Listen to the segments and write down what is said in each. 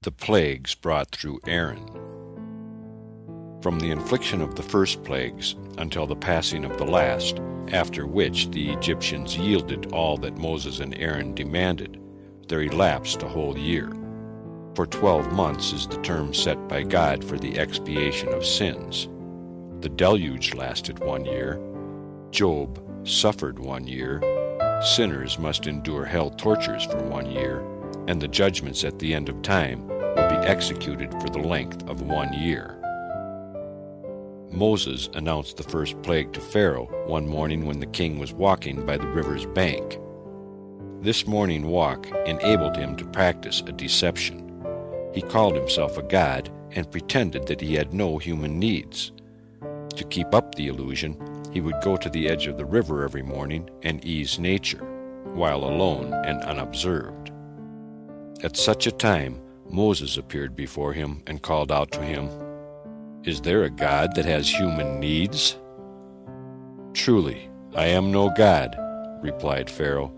The plagues brought through Aaron. From the infliction of the first plagues until the passing of the last, after which the Egyptians yielded all that Moses and Aaron demanded, there elapsed a whole year. For 12 months is the term set by God for the expiation of sins. The deluge lasted 1 year. Job suffered 1 year. Sinners must endure hell tortures for 1 year, and the judgments at the end of time will be executed for the length of 1 year. Moses announced the first plague to Pharaoh one morning when the king was walking by the river's bank. This morning walk enabled him to practice a deception. He called himself a god and pretended that he had no human needs. To keep up the illusion, he would go to the edge of the river every morning and ease nature, while alone and unobserved. At such a time, Moses appeared before him and called out to him, "Is there a God that has human needs?" "Truly, I am no God," replied Pharaoh.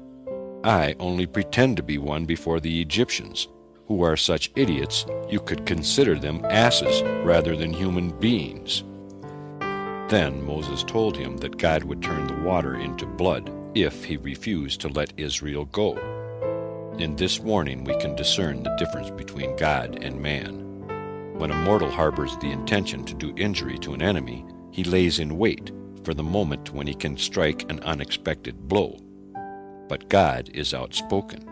"I only pretend to be one before the Egyptians, who are such idiots you could consider them asses rather than human beings." Then Moses told him that God would turn the water into blood if he refused to let Israel go. In this warning we can discern the difference between God and man. When a mortal harbors the intention to do injury to an enemy, he lays in wait for the moment when he can strike an unexpected blow. But God is outspoken.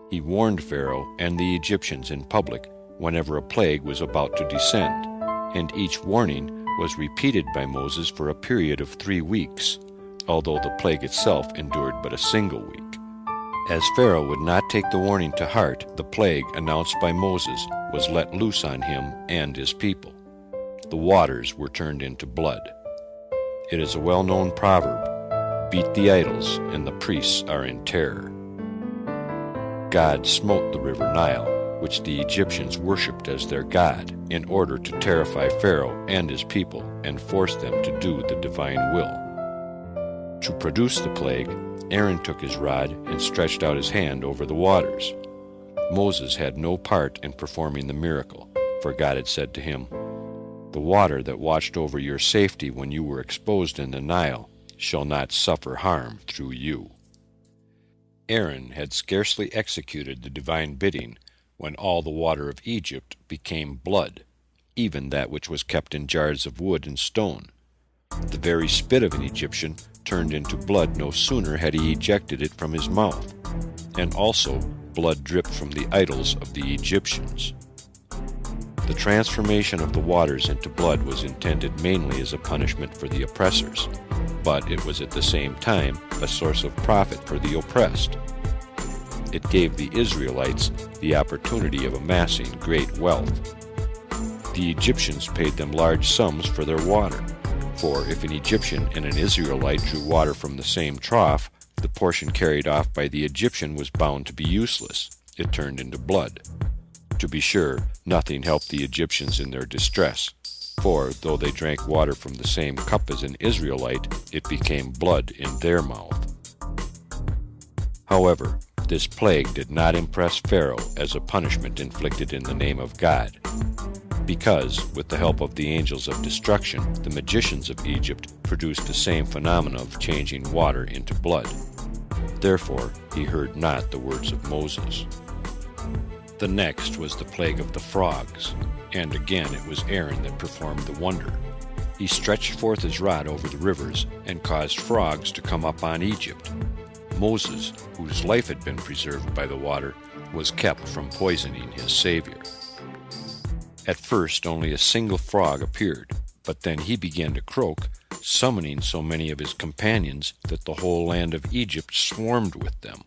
He warned Pharaoh and the Egyptians in public whenever a plague was about to descend, and each warning was repeated by Moses for a period of 3 weeks, although the plague itself endured but a single week. As Pharaoh would not take the warning to heart, the plague announced by Moses was let loose on him and his people. The waters were turned into blood. It is a well-known proverb, "Beat the idols, and the priests are in terror." God smote the river Nile, which the Egyptians worshipped as their god, in order to terrify Pharaoh and his people and force them to do the divine will. To produce the plague, Aaron took his rod and stretched out his hand over the waters. Moses had no part in performing the miracle, for God had said to him, "The water that watched over your safety when you were exposed in the Nile shall not suffer harm through you." Aaron had scarcely executed the divine bidding when all the water of Egypt became blood, even that which was kept in jars of wood and stone. The very spit of an Egyptian turned into blood no sooner had he ejected it from his mouth, and also blood dripped from the idols of the Egyptians. The transformation of the waters into blood was intended mainly as a punishment for the oppressors, but it was at the same time a source of profit for the oppressed. It gave the Israelites the opportunity of amassing great wealth. The Egyptians paid them large sums for their water, for if an Egyptian and an Israelite drew water from the same trough, the portion carried off by the Egyptian was bound to be useless. It turned into blood. To be sure, nothing helped the Egyptians in their distress, for though they drank water from the same cup as an Israelite, it became blood in their mouth. However, this plague did not impress Pharaoh as a punishment inflicted in the name of God, because, with the help of the angels of destruction, the magicians of Egypt produced the same phenomena of changing water into blood. Therefore, he heard not the words of Moses. The next was the plague of the frogs, and again it was Aaron that performed the wonder. He stretched forth his rod over the rivers and caused frogs to come up on Egypt. Moses, whose life had been preserved by the water, was kept from poisoning his Savior. At first only a single frog appeared, but then he began to croak, summoning so many of his companions that the whole land of Egypt swarmed with them.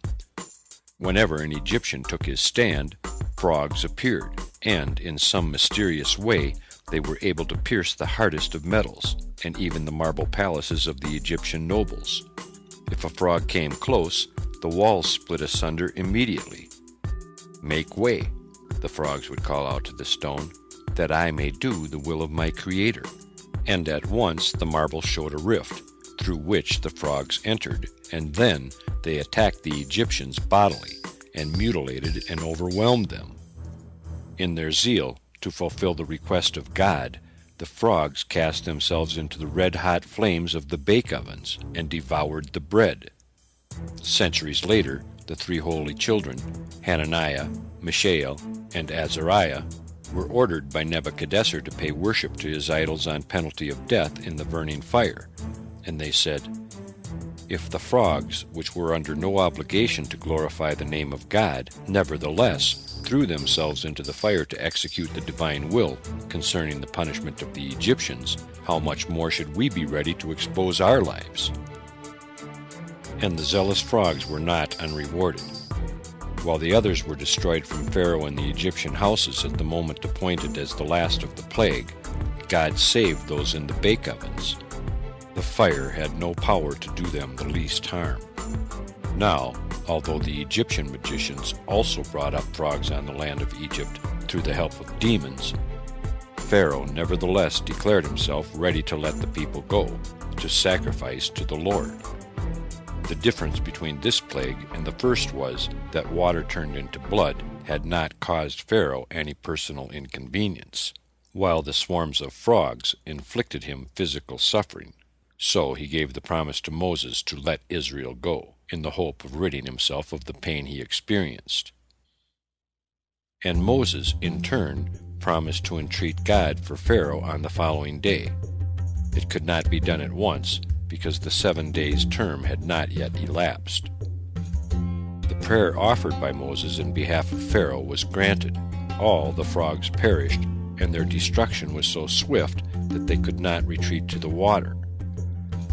Whenever an Egyptian took his stand, frogs appeared, and in some mysterious way they were able to pierce the hardest of metals, and even the marble palaces of the Egyptian nobles. If a frog came close, the walls split asunder immediately. "Make way," the frogs would call out to the stone, "that I may do the will of my Creator." And at once the marble showed a rift, through which the frogs entered, and then they attacked the Egyptians bodily, and mutilated and overwhelmed them. In their zeal to fulfill the request of God, the frogs cast themselves into the red-hot flames of the bake ovens and devoured the bread. Centuries later, the three holy children, Hananiah, Mishael, and Azariah, were ordered by Nebuchadnezzar to pay worship to his idols on penalty of death in the burning fire. And they said, "If the frogs, which were under no obligation to glorify the name of God, nevertheless threw themselves into the fire to execute the divine will concerning the punishment of the Egyptians, how much more should we be ready to expose our lives?" And the zealous frogs were not unrewarded. While the others were destroyed from Pharaoh and the Egyptian houses at the moment appointed as the last of the plague, God saved those in the bake ovens. The fire had no power to do them the least harm. Now, although the Egyptian magicians also brought up frogs on the land of Egypt through the help of demons, Pharaoh nevertheless declared himself ready to let the people go, to sacrifice to the Lord. The difference between this plague and the first was that water turned into blood had not caused Pharaoh any personal inconvenience, while the swarms of frogs inflicted him physical suffering. So he gave the promise to Moses to let Israel go, in the hope of ridding himself of the pain he experienced. And Moses, in turn, promised to entreat God for Pharaoh on the following day. It could not be done at once, because the 7 days' term had not yet elapsed. The prayer offered by Moses in behalf of Pharaoh was granted. All the frogs perished, and their destruction was so swift that they could not retreat to the water.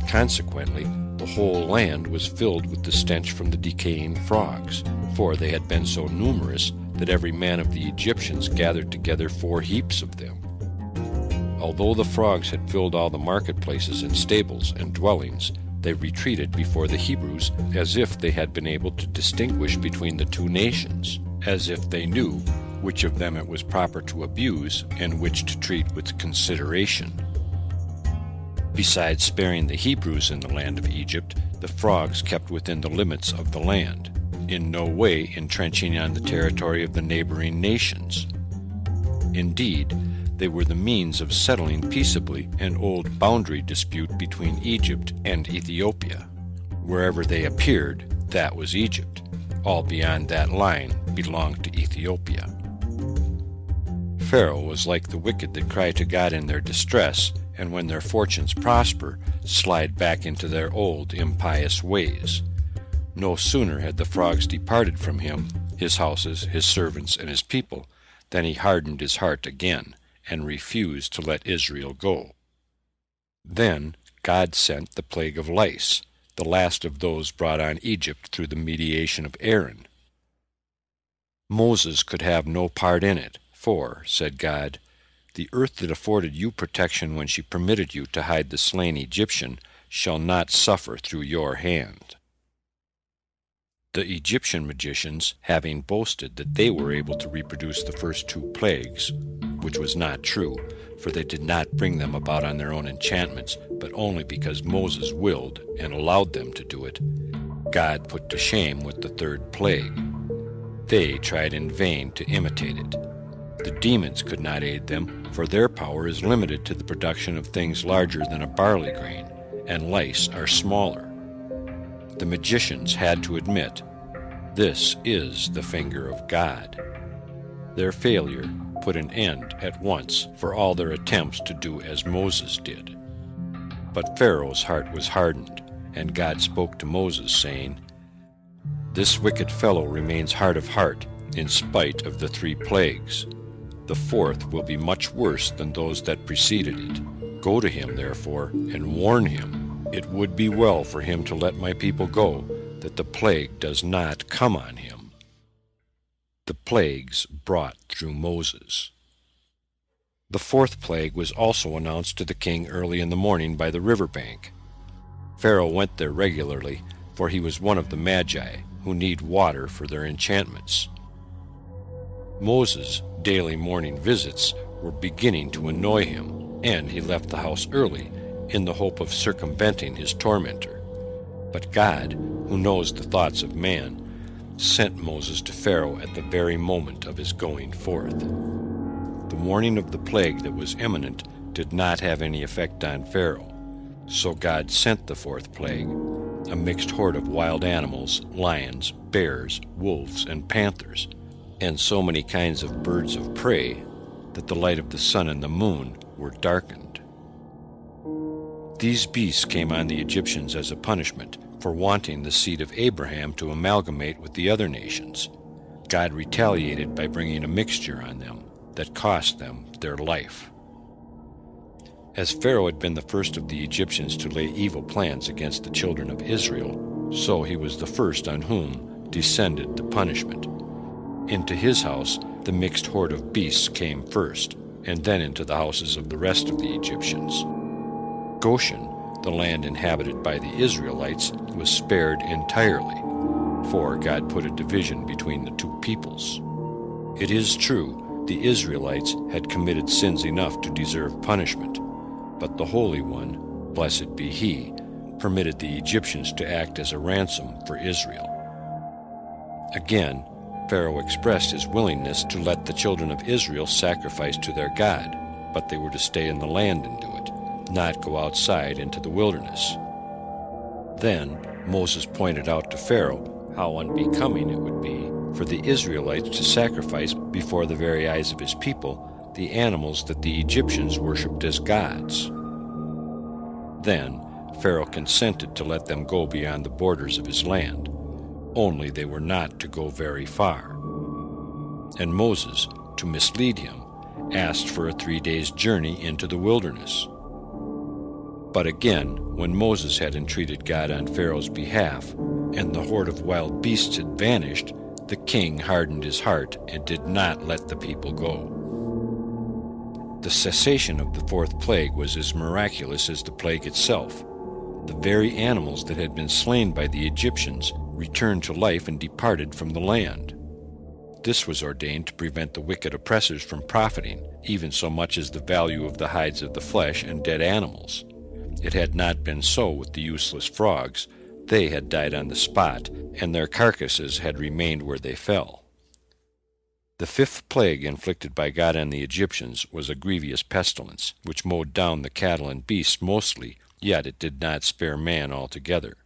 Consequently, the whole land was filled with the stench from the decaying frogs, for they had been so numerous that every man of the Egyptians gathered together 4 heaps of them. Although the frogs had filled all the marketplaces and stables and dwellings, they retreated before the Hebrews as if they had been able to distinguish between the two nations, as if they knew which of them it was proper to abuse and which to treat with consideration. Besides sparing the Hebrews in the land of Egypt, the frogs kept within the limits of the land, in no way entrenching on the territory of the neighboring nations. Indeed, they were the means of settling peaceably an old boundary dispute between Egypt and Ethiopia. Wherever they appeared, that was Egypt. All beyond that line belonged to Ethiopia. Pharaoh was like the wicked that cry to God in their distress, and when their fortunes prosper, slide back into their old impious ways. No sooner had the frogs departed from him, his houses, his servants, and his people, than he hardened his heart again, and refused to let Israel go. Then God sent the plague of lice, the last of those brought on Egypt through the mediation of Aaron. Moses could have no part in it, for, said God, "The earth that afforded you protection when she permitted you to hide the slain Egyptian shall not suffer through your hand." The Egyptian magicians, having boasted that they were able to reproduce the first 2 plagues, which was not true, for they did not bring them about on their own enchantments, but only because Moses willed and allowed them to do it, God put to shame with the 3rd plague. They tried in vain to imitate it. The demons could not aid them, for their power is limited to the production of things larger than a barley grain, and lice are smaller. The magicians had to admit, this is the finger of God. Their failure put an end at once for all their attempts to do as Moses did. But Pharaoh's heart was hardened, and God spoke to Moses, saying, "This wicked fellow remains hard of heart, in spite of the 3 plagues. The 4th will be much worse than those that preceded it. Go to him, therefore, and warn him. It would be well for him to let my people go, that the plague does not come on him." The plagues brought through Moses. The 4th plague was also announced to the king early in the morning by the river bank. Pharaoh went there regularly, for he was one of the Magi, who need water for their enchantments. Moses' daily morning visits were beginning to annoy him, and he left the house early in the hope of circumventing his tormentor. But God, who knows the thoughts of man, sent Moses to Pharaoh at the very moment of his going forth. The warning of the plague that was imminent did not have any effect on Pharaoh, so God sent the fourth plague, a mixed horde of wild animals, lions, bears, wolves, and panthers, and so many kinds of birds of prey that the light of the sun and the moon were darkened. These beasts came on the Egyptians as a punishment for wanting the seed of Abraham to amalgamate with the other nations. God retaliated by bringing a mixture on them that cost them their life. As Pharaoh had been the first of the Egyptians to lay evil plans against the children of Israel, so he was the first on whom descended the punishment. Into his house the mixed horde of beasts came first, and then into the houses of the rest of the Egyptians. Goshen, the land inhabited by the Israelites, was spared entirely, for God put a division between the two peoples. It is true, the Israelites had committed sins enough to deserve punishment, but the Holy One, blessed be He, permitted the Egyptians to act as a ransom for Israel. Again, Pharaoh expressed his willingness to let the children of Israel sacrifice to their God, but they were to stay in the land and do it, not go outside into the wilderness. Then Moses pointed out to Pharaoh how unbecoming it would be for the Israelites to sacrifice before the very eyes of his people the animals that the Egyptians worshipped as gods. Then Pharaoh consented to let them go beyond the borders of his land, only they were not to go very far. And Moses, to mislead him, asked for a 3 days' journey into the wilderness. But again, when Moses had entreated God on Pharaoh's behalf, and the horde of wild beasts had vanished, the king hardened his heart and did not let the people go. The cessation of the fourth plague was as miraculous as the plague itself. The very animals that had been slain by the Egyptians returned to life and departed from the land. This was ordained to prevent the wicked oppressors from profiting, even so much as the value of the hides of the flesh and dead animals. It had not been so with the useless frogs. They had died on the spot, and their carcasses had remained where they fell. The fifth plague inflicted by God on the Egyptians was a grievous pestilence, which mowed down the cattle and beasts mostly, yet it did not spare man altogether.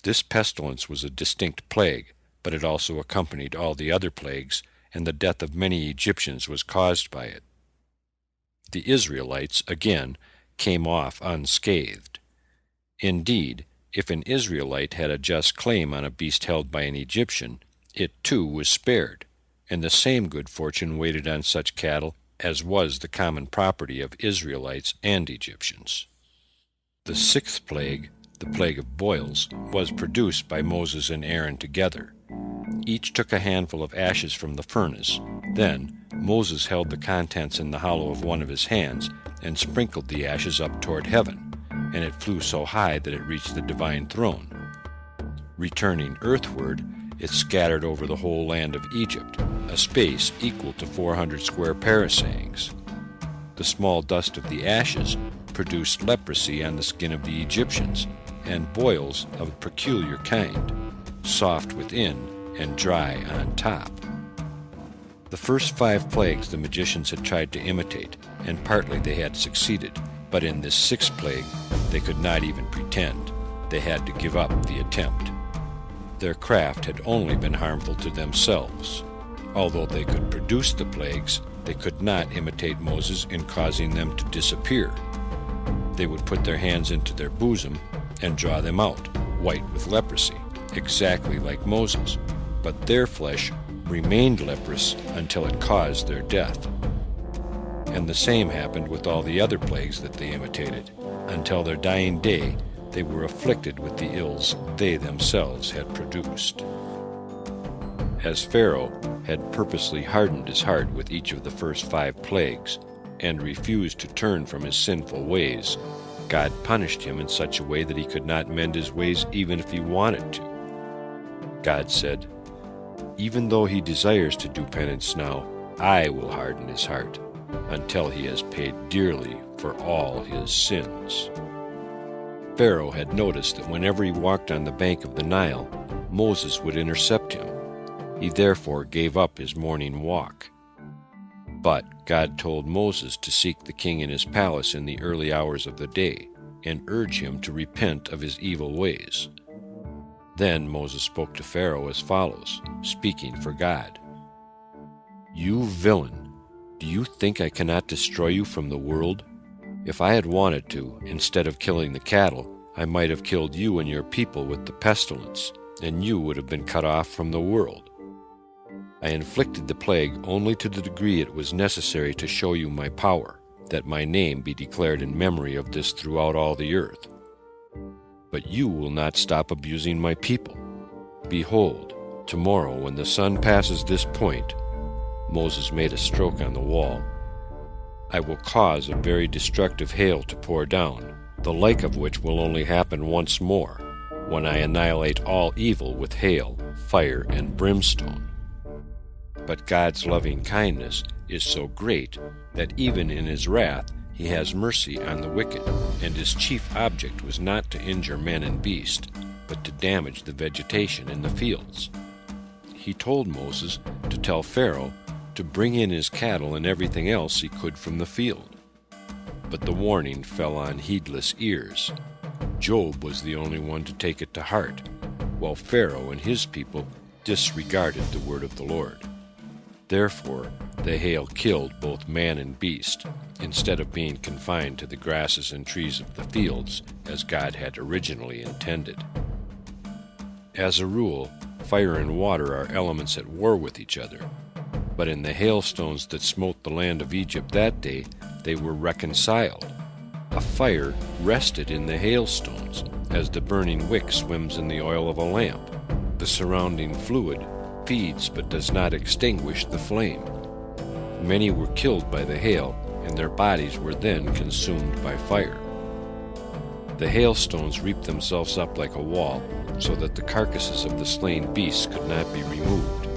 This pestilence was a distinct plague, but it also accompanied all the other plagues, and the death of many Egyptians was caused by it. The Israelites, again, came off unscathed. Indeed, if an Israelite had a just claim on a beast held by an Egyptian, it too was spared, and the same good fortune waited on such cattle as was the common property of Israelites and Egyptians. The sixth plague, the plague of boils, was produced by Moses and Aaron together. Each took a handful of ashes from the furnace. Then Moses held the contents in the hollow of one of his hands and sprinkled the ashes up toward heaven, and it flew so high that it reached the divine throne. Returning earthward, it scattered over the whole land of Egypt, a space equal to 400 square parasangs. The small dust of the ashes produced leprosy on the skin of the Egyptians, and boils of a peculiar kind, soft within and dry on top. The first 5 plagues the magicians had tried to imitate, and partly they had succeeded, but in this sixth plague they could not even pretend. They had to give up the attempt. Their craft had only been harmful to themselves. Although they could produce the plagues, they could not imitate Moses in causing them to disappear. They would put their hands into their bosom and draw them out, white with leprosy, exactly like Moses, but their flesh remained leprous until it caused their death. And the same happened with all the other plagues that they imitated. Until their dying day, they were afflicted with the ills they themselves had produced. As Pharaoh had purposely hardened his heart with each of the first 5 plagues, and refused to turn from his sinful ways, God punished him in such a way that he could not mend his ways even if he wanted to. God said, "Even though he desires to do penance now, I will harden his heart, until he has paid dearly for all his sins." Pharaoh had noticed that whenever he walked on the bank of the Nile, Moses would intercept him, He therefore gave up his morning walk. But God told Moses to seek the king in his palace in the early hours of the day, and urge him to repent of his evil ways. Then Moses spoke to Pharaoh as follows, speaking for God. "You villain, do you think I cannot destroy you from the world? If I had wanted to, instead of killing the cattle, I might have killed you and your people with the pestilence, and you would have been cut off from the world. I inflicted the plague only to the degree it was necessary to show you my power, that my name be declared in memory of this throughout all the earth. But you will not stop abusing my people. Behold, tomorrow when the sun passes this point," Moses made a stroke on the wall, "I will cause a very destructive hail to pour down, the like of which will only happen once more, when I annihilate all evil with hail, fire, and brimstone." But God's loving kindness is so great that even in his wrath he has mercy on the wicked, and his chief object was not to injure man and beast, but to damage the vegetation in the fields. He told Moses to tell Pharaoh to bring in his cattle and everything else he could from the field. But the warning fell on heedless ears. Job was the only one to take it to heart, while Pharaoh and his people disregarded the word of the Lord. Therefore the hail killed both man and beast, instead of being confined to the grasses and trees of the fields, as God had originally intended. As a rule, fire and water are elements at war with each other, but in the hailstones that smote the land of Egypt that day, they were reconciled. A fire rested in the hailstones, as the burning wick swims in the oil of a lamp. The surrounding fluid feeds but does not extinguish the flame. Many were killed by the hail, and their bodies were then consumed by fire. The hailstones reaped themselves up like a wall, so that the carcasses of the slain beasts could not be removed.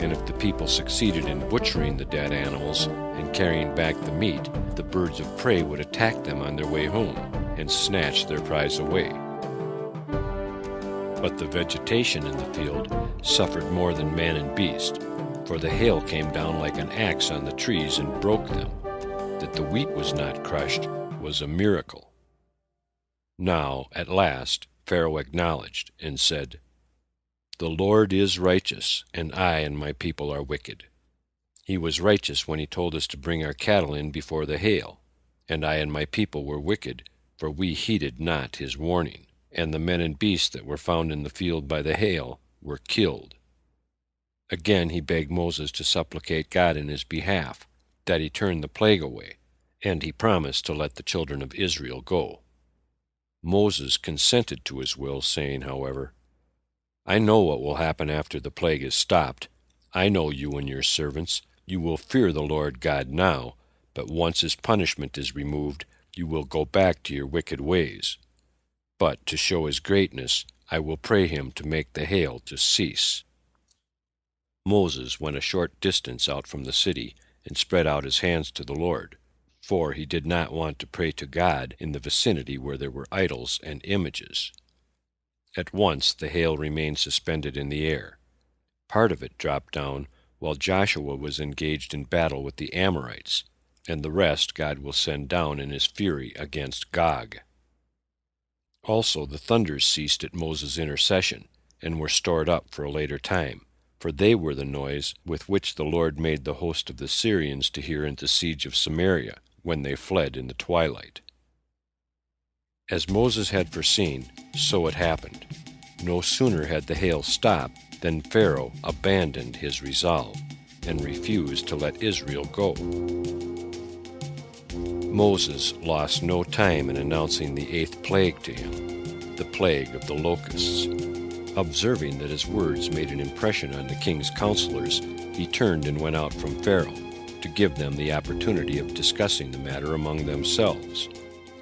And if the people succeeded in butchering the dead animals and carrying back the meat, the birds of prey would attack them on their way home and snatch their prize away. But the vegetation in the field suffered more than man and beast, for the hail came down like an axe on the trees and broke them. That the wheat was not crushed was a miracle. Now, at last, Pharaoh acknowledged and said, "The Lord is righteous, and I and my people are wicked. He was righteous when he told us to bring our cattle in before the hail, and I and my people were wicked, for we heeded not his warning, and the men and beasts that were found in the field by the hail were killed." Again he begged Moses to supplicate God in his behalf, that he turn the plague away, and he promised to let the children of Israel go. Moses consented to his will, saying, however, "I know what will happen after the plague is stopped. I know you and your servants. You will fear the Lord God now, but once his punishment is removed, you will go back to your wicked ways. But to show his greatness, I will pray him to make the hail to cease." Moses went a short distance out from the city and spread out his hands to the Lord, for he did not want to pray to God in the vicinity where there were idols and images. At once the hail remained suspended in the air. Part of it dropped down while Joshua was engaged in battle with the Amorites, and the rest God will send down in his fury against Gog. Also the thunders ceased at Moses' intercession, and were stored up for a later time, for they were the noise with which the Lord made the host of the Syrians to hear in the siege of Samaria, when they fled in the twilight. As Moses had foreseen, so it happened. No sooner had the hail stopped than Pharaoh abandoned his resolve, and refused to let Israel go. Moses lost no time in announcing the 8th plague to him, the plague of the locusts. Observing that his words made an impression on the king's counselors, he turned and went out from Pharaoh, to give them the opportunity of discussing the matter among themselves.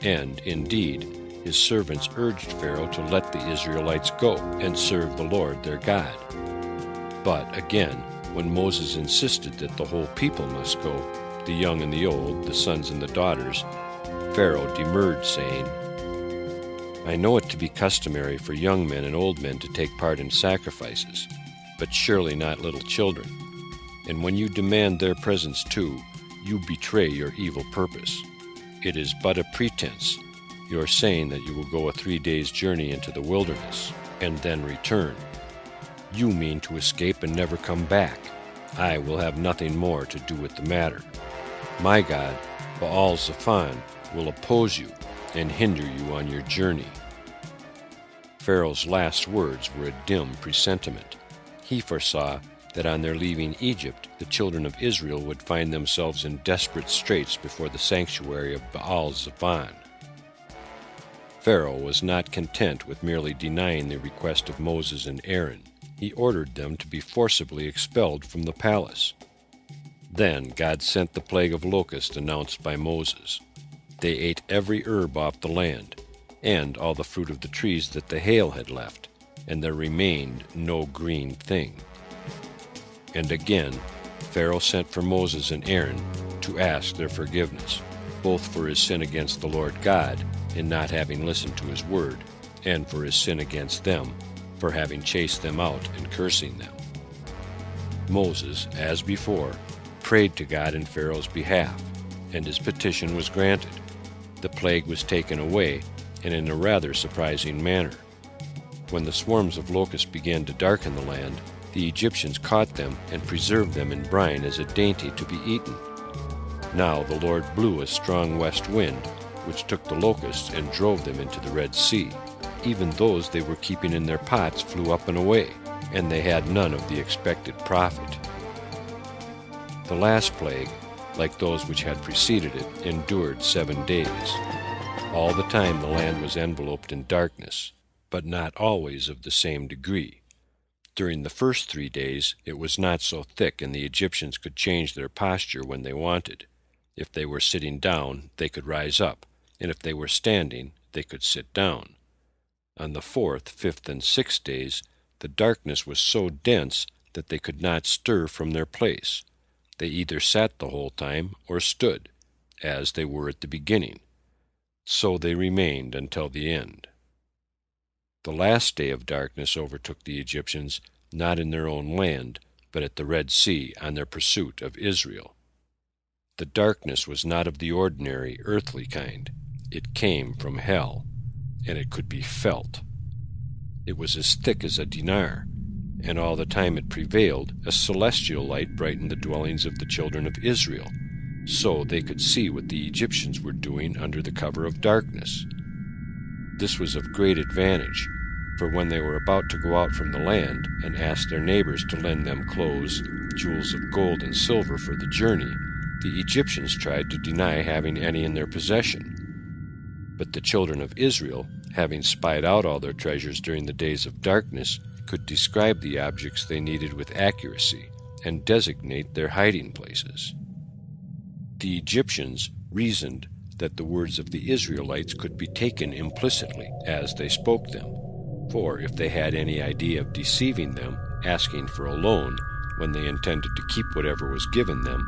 And, indeed, his servants urged Pharaoh to let the Israelites go and serve the Lord their God. But again, when Moses insisted that the whole people must go, the young and the old, the sons and the daughters, Pharaoh demurred, saying, "I know it to be customary for young men and old men to take part in sacrifices, but surely not little children. And when you demand their presence too, you betray your evil purpose. It is but a pretense. You are saying that you will go a 3 days' journey into the wilderness, and then return. You mean to escape and never come back. I will have nothing more to do with the matter. My God, Baal-zephon, will oppose you and hinder you on your journey." Pharaoh's last words were a dim presentiment. He foresaw that on their leaving Egypt, the children of Israel would find themselves in desperate straits before the sanctuary of Baal-zephon. Pharaoh was not content with merely denying the request of Moses and Aaron. He ordered them to be forcibly expelled from the palace. Then God sent the plague of locusts announced by Moses. They ate every herb off the land, and all the fruit of the trees that the hail had left, and there remained no green thing. And again Pharaoh sent for Moses and Aaron to ask their forgiveness, both for his sin against the Lord God in not having listened to his word, and for his sin against them for having chased them out and cursing them. Moses, as before, prayed to God in Pharaoh's behalf, and his petition was granted. The plague was taken away, and in a rather surprising manner. When the swarms of locusts began to darken the land, the Egyptians caught them and preserved them in brine as a dainty to be eaten. Now the Lord blew a strong west wind, which took the locusts and drove them into the Red Sea. Even those they were keeping in their pots flew up and away, and they had none of the expected profit. The last plague, like those which had preceded it, endured 7 days. All the time the land was enveloped in darkness, but not always of the same degree. During the first 3 days it was not so thick, and the Egyptians could change their posture when they wanted. If they were sitting down, they could rise up, and if they were standing, they could sit down. On the 4th, 5th, and 6th days, the darkness was so dense that they could not stir from their place. They either sat the whole time or stood, as they were at the beginning. So they remained until the end. The last day of darkness overtook the Egyptians, not in their own land, but at the Red Sea on their pursuit of Israel. The darkness was not of the ordinary earthly kind. It came from hell, and it could be felt. It was as thick as a dinar, and all the time it prevailed, a celestial light brightened the dwellings of the children of Israel, so they could see what the Egyptians were doing under the cover of darkness. This was of great advantage, for when they were about to go out from the land and ask their neighbors to lend them clothes, jewels of gold and silver for the journey, the Egyptians tried to deny having any in their possession. But the children of Israel, having spied out all their treasures during the days of darkness, could describe the objects they needed with accuracy and designate their hiding places. The Egyptians reasoned that the words of the Israelites could be taken implicitly as they spoke them, for if they had any idea of deceiving them, asking for a loan, when they intended to keep whatever was given them,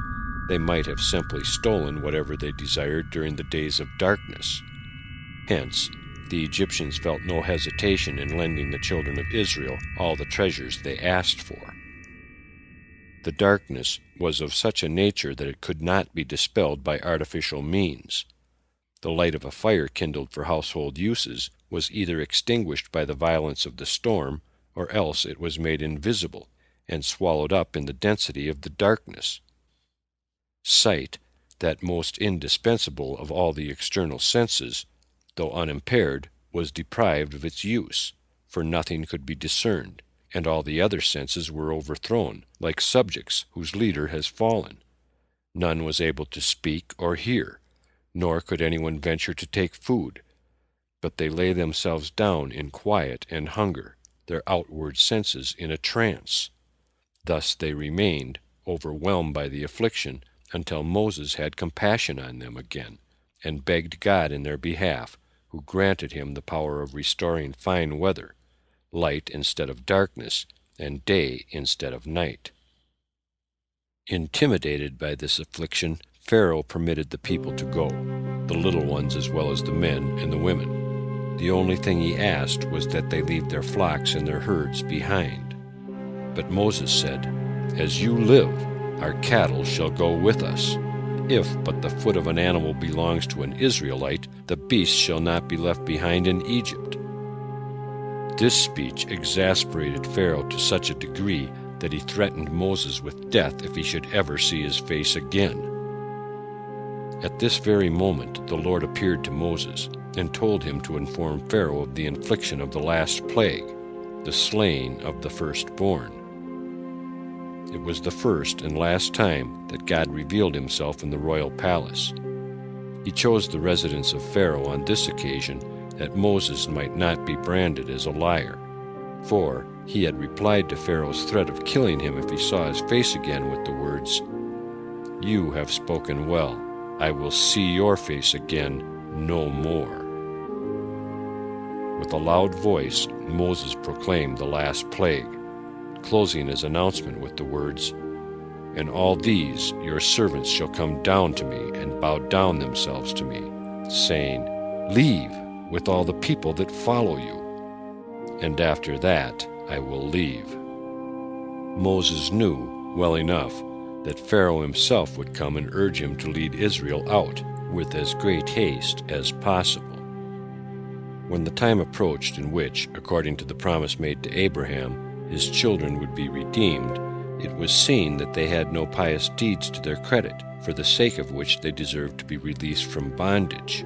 they might have simply stolen whatever they desired during the days of darkness. Hence, the Egyptians felt no hesitation in lending the children of Israel all the treasures they asked for. The darkness was of such a nature that it could not be dispelled by artificial means. The light of a fire kindled for household uses was either extinguished by the violence of the storm, or else it was made invisible and swallowed up in the density of the darkness. Sight, that most indispensable of all the external senses, though unimpaired, was deprived of its use, for nothing could be discerned, and all the other senses were overthrown, like subjects whose leader has fallen. None was able to speak or hear, nor could anyone venture to take food, but they lay themselves down in quiet and hunger, their outward senses in a trance. Thus they remained, overwhelmed by the affliction, until Moses had compassion on them again, and begged God in their behalf, who granted him the power of restoring fine weather, light instead of darkness, and day instead of night. Intimidated by this affliction, Pharaoh permitted the people to go, the little ones as well as the men and the women. The only thing he asked was that they leave their flocks and their herds behind. But Moses said, As you live, our cattle shall go with us. If but the foot of an animal belongs to an Israelite, the beast shall not be left behind in Egypt. This speech exasperated Pharaoh to such a degree that he threatened Moses with death if he should ever see his face again. At this very moment the Lord appeared to Moses and told him to inform Pharaoh of the infliction of the last plague, the slaying of the firstborn. It was the first and last time that God revealed himself in the royal palace. He chose the residence of Pharaoh on this occasion that Moses might not be branded as a liar, for he had replied to Pharaoh's threat of killing him if he saw his face again with the words, You have spoken well. I will see your face again no more. With a loud voice, Moses proclaimed the last plague, closing his announcement with the words, And all these your servants shall come down to me and bow down themselves to me, saying, Leave with all the people that follow you, and after that I will leave. Moses knew well enough that Pharaoh himself would come and urge him to lead Israel out with as great haste as possible. When the time approached in which, according to the promise made to Abraham, his children would be redeemed, it was seen that they had no pious deeds to their credit, for the sake of which they deserved to be released from bondage.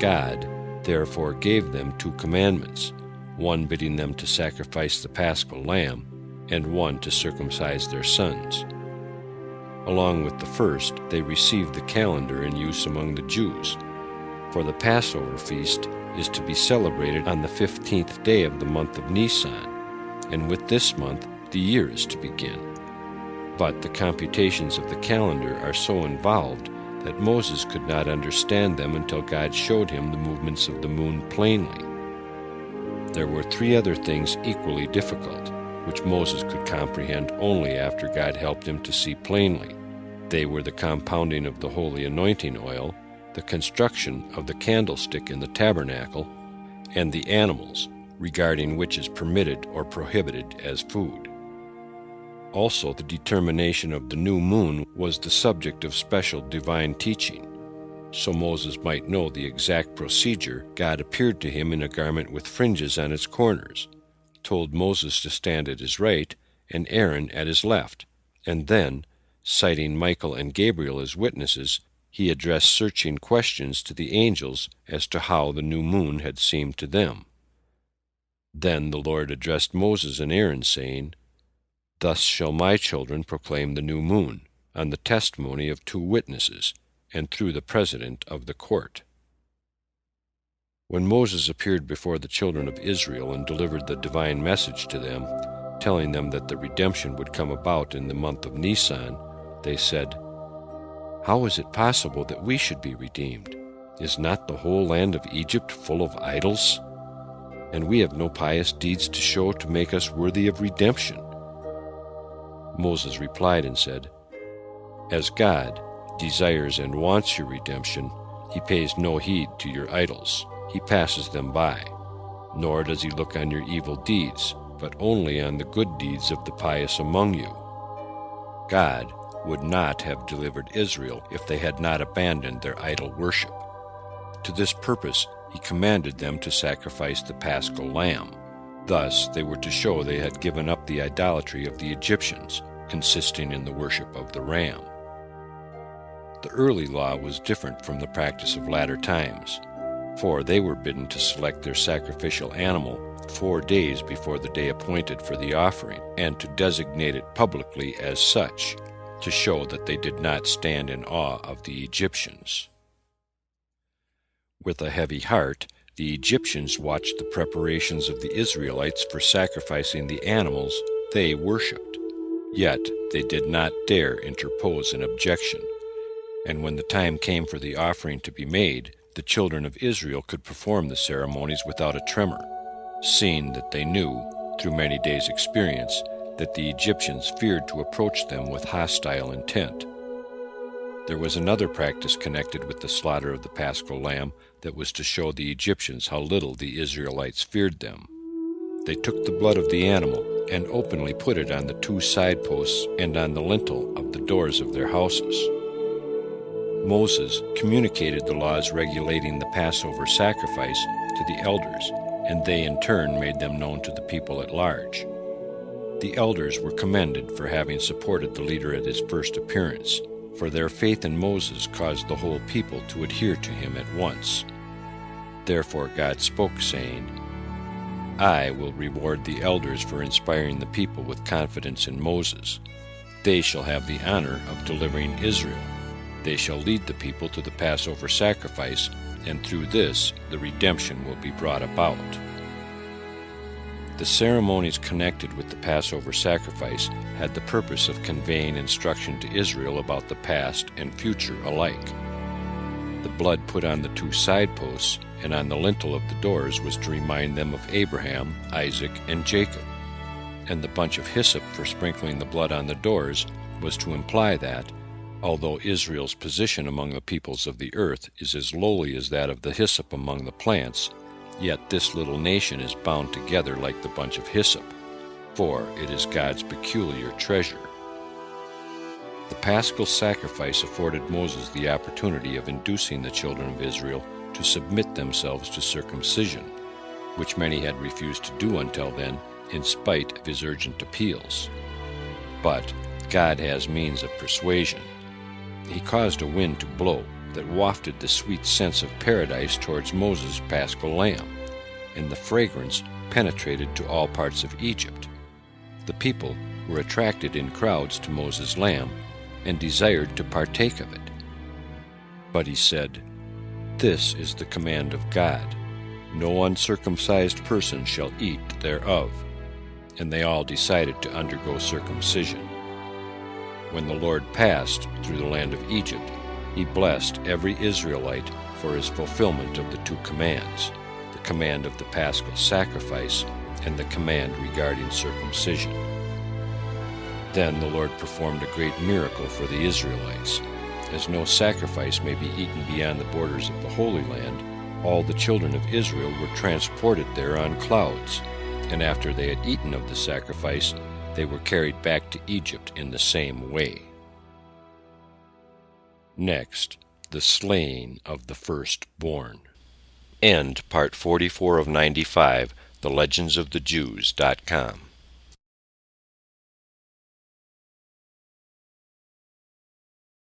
God therefore gave them 2 commandments, one bidding them to sacrifice the paschal lamb, and one to circumcise their sons. Along with the first, they received the calendar in use among the Jews, for the Passover feast is to be celebrated on the 15th day of the month of Nisan, and with this month the year is to begin. But the computations of the calendar are so involved that Moses could not understand them until God showed him the movements of the moon plainly. There were 3 other things equally difficult, which Moses could comprehend only after God helped him to see plainly. They were the compounding of the holy anointing oil, the construction of the candlestick in the tabernacle, and the animals, regarding which is permitted or prohibited as food. Also, the determination of the new moon was the subject of special divine teaching. So Moses might know the exact procedure, God appeared to him in a garment with fringes on its corners, told Moses to stand at his right and Aaron at his left, and then, citing Michael and Gabriel as witnesses, he addressed searching questions to the angels as to how the new moon had seemed to them. Then the Lord addressed Moses and Aaron, saying, Thus shall my children proclaim the new moon, on the testimony of 2 witnesses, and through the president of the court. When Moses appeared before the children of Israel and delivered the divine message to them, telling them that the redemption would come about in the month of Nisan, they said, How is it possible that we should be redeemed? Is not the whole land of Egypt full of idols? And we have no pious deeds to show to make us worthy of redemption. Moses replied and said, As God desires and wants your redemption, he pays no heed to your idols. He passes them by. Nor does he look on your evil deeds, but only on the good deeds of the pious among you. God would not have delivered Israel if they had not abandoned their idol worship. To this purpose he commanded them to sacrifice the paschal lamb. Thus they were to show they had given up the idolatry of the Egyptians, consisting in the worship of the ram. The early law was different from the practice of latter times, for they were bidden to select their sacrificial animal 4 days before the day appointed for the offering, and to designate it publicly as such, to show that they did not stand in awe of the Egyptians. With a heavy heart, the Egyptians watched the preparations of the Israelites for sacrificing the animals they worshipped. Yet they did not dare interpose an objection, and when the time came for the offering to be made, the children of Israel could perform the ceremonies without a tremor, seeing that they knew, through many days' experience, that the Egyptians feared to approach them with hostile intent. There was another practice connected with the slaughter of the paschal lamb that was to show the Egyptians how little the Israelites feared them. They took the blood of the animal and openly put it on the 2 side posts and on the lintel of the doors of their houses. Moses communicated the laws regulating the Passover sacrifice to the elders, and they in turn made them known to the people at large. The elders were commended for having supported the leader at his first appearance, for their faith in Moses caused the whole people to adhere to him at once. Therefore God spoke, saying, I will reward the elders for inspiring the people with confidence in Moses. They shall have the honor of delivering Israel. They shall lead the people to the Passover sacrifice, and through this the redemption will be brought about. The ceremonies connected with the Passover sacrifice had the purpose of conveying instruction to Israel about the past and future alike. The blood put on the 2 side posts and on the lintel of the doors was to remind them of Abraham, Isaac, and Jacob, and the bunch of hyssop for sprinkling the blood on the doors was to imply that, although Israel's position among the peoples of the earth is as lowly as that of the hyssop among the plants, yet this little nation is bound together like the bunch of hyssop, for it is God's peculiar treasure. The paschal sacrifice afforded Moses the opportunity of inducing the children of Israel to submit themselves to circumcision, which many had refused to do until then, in spite of his urgent appeals. But God has means of persuasion. He caused a wind to blow that wafted the sweet scents of paradise towards Moses' paschal lamb, and the fragrance penetrated to all parts of Egypt. The people were attracted in crowds to Moses' lamb, and desired to partake of it. But he said, This is the command of God. No uncircumcised person shall eat thereof. And they all decided to undergo circumcision. When the Lord passed through the land of Egypt, he blessed every Israelite for his fulfillment of the 2 commands, the command of the paschal sacrifice and the command regarding circumcision. Then the Lord performed a great miracle for the Israelites. As no sacrifice may be eaten beyond the borders of the Holy Land, all the children of Israel were transported there on clouds, and after they had eaten of the sacrifice, they were carried back to Egypt in the same way. Next, the slaying of the firstborn. End part 44 of 95, thelegendsofthejews.com.